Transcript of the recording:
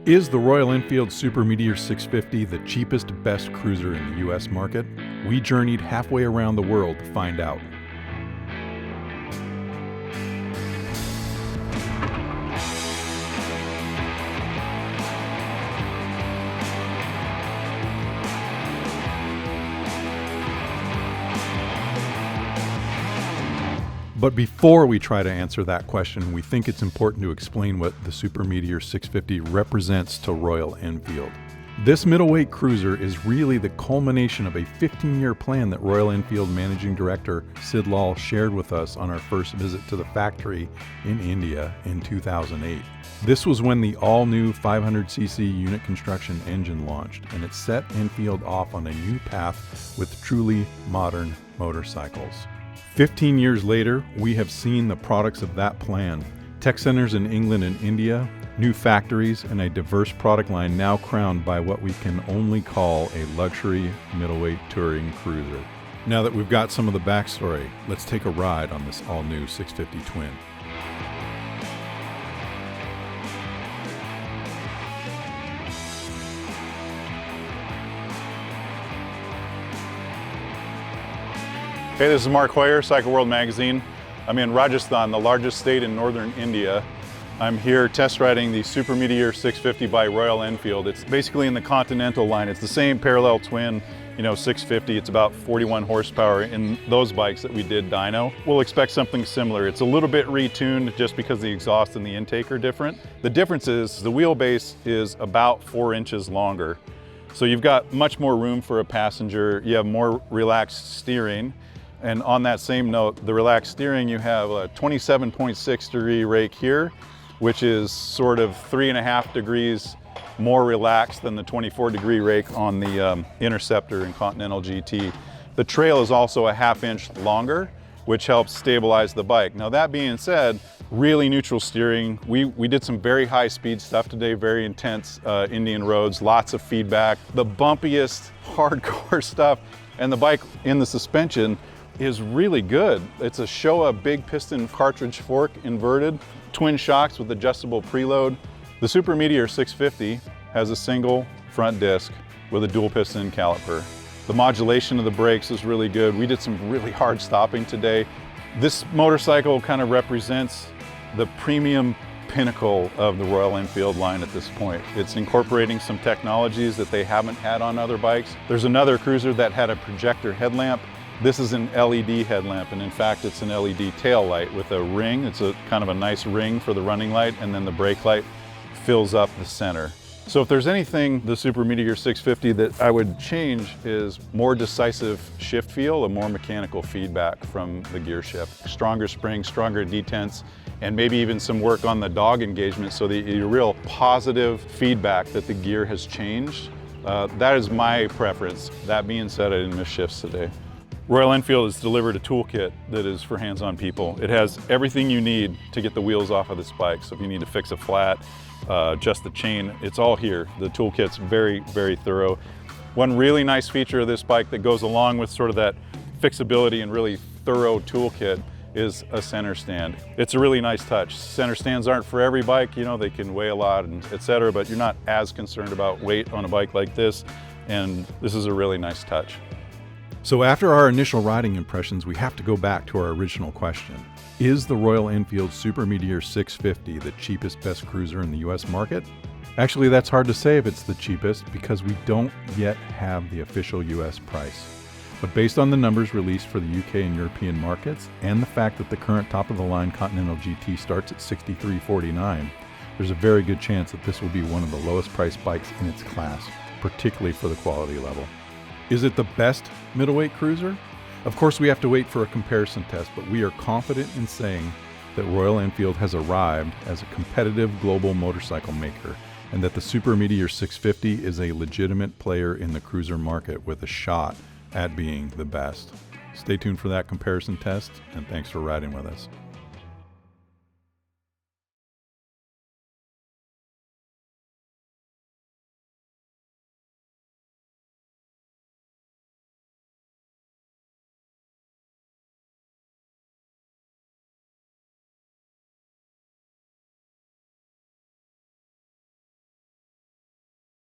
Is the Royal Enfield Super Meteor 650 the cheapest, best cruiser in the US market? We journeyed halfway around the world to find out. But before we try to answer that question, we think it's important to explain what the Super Meteor 650 represents to Royal Enfield. This middleweight cruiser is really the culmination of a 15-year plan that Royal Enfield Managing Director Sid Lal shared with us on our first visit to the factory in India in 2008. This was when the all-new 500cc unit construction engine launched, and it set Enfield off on a new path with truly modern motorcycles. 15 years later, we have seen the products of that plan. Tech centers in England and India, new factories, and a diverse product line now crowned by what we can only call a luxury middleweight touring cruiser. Now that we've got some of the backstory, let's take a ride on this all-new 650 Twin. Hey, this is Mark Hoyer, Cycle World Magazine. I'm in Rajasthan, the largest state in northern India. I'm here test riding the Super Meteor 650 by Royal Enfield. It's basically in the Continental line. It's the same parallel twin, 650. It's about 41 horsepower in those bikes that we did dyno. We'll expect something similar. It's a little bit retuned just because the exhaust and the intake are different. The difference is the wheelbase is about 4 inches longer. So you've got much more room for a passenger. You have more relaxed steering. And on that same note, the relaxed steering, you have a 27.6 degree rake here, which is sort of 3.5 degrees more relaxed than the 24 degree rake on the Interceptor and Continental GT. The trail is also a 1/2 inch longer, which helps stabilize the bike. Now that being said, really neutral steering. We did some very high speed stuff today, very intense Indian roads, lots of feedback. The bumpiest, hardcore stuff, and the bike in the suspension is really good. It's a Showa big piston cartridge fork inverted, twin shocks with adjustable preload. The Super Meteor 650 has a single front disc with a dual piston caliper. The modulation of the brakes is really good. We did some really hard stopping today. This motorcycle kind of represents the premium pinnacle of the Royal Enfield line at this point. It's incorporating some technologies that they haven't had on other bikes. There's another cruiser that had a projector headlamp. This is an LED headlamp, and in fact it's an LED tail light with a ring. It's a kind of a nice ring for the running light, and then the brake light fills up the center. So if there's anything the Super Meteor 650 that I would change is more decisive shift feel, a more mechanical feedback from the gear shift. Stronger springs, stronger detents, and maybe even some work on the dog engagement so that you real positive feedback that the gear has changed. That is my preference. That being said, I didn't miss shifts today. Royal Enfield has delivered a toolkit that is for hands-on people. It has everything you need to get the wheels off of this bike. So if you need to fix a flat, just the chain, it's all here. The toolkit's very, very thorough. One really nice feature of this bike that goes along with sort of that fixability and really thorough toolkit is a center stand. It's a really nice touch. Center stands aren't for every bike, they can weigh a lot and etc., but you're not as concerned about weight on a bike like this, and this is a really nice touch. So after our initial riding impressions, we have to go back to our original question. Is the Royal Enfield Super Meteor 650 the cheapest, best cruiser in the US market? Actually, that's hard to say if it's the cheapest because we don't yet have the official US price. But based on the numbers released for the UK and European markets, and the fact that the current top-of-the-line Continental GT starts at $63.49, there's a very good chance that this will be one of the lowest priced bikes in its class, particularly for the quality level. Is it the best middleweight cruiser? Of course, we have to wait for a comparison test, but we are confident in saying that Royal Enfield has arrived as a competitive global motorcycle maker, and that the Super Meteor 650 is a legitimate player in the cruiser market with a shot at being the best. Stay tuned for that comparison test, and thanks for riding with us.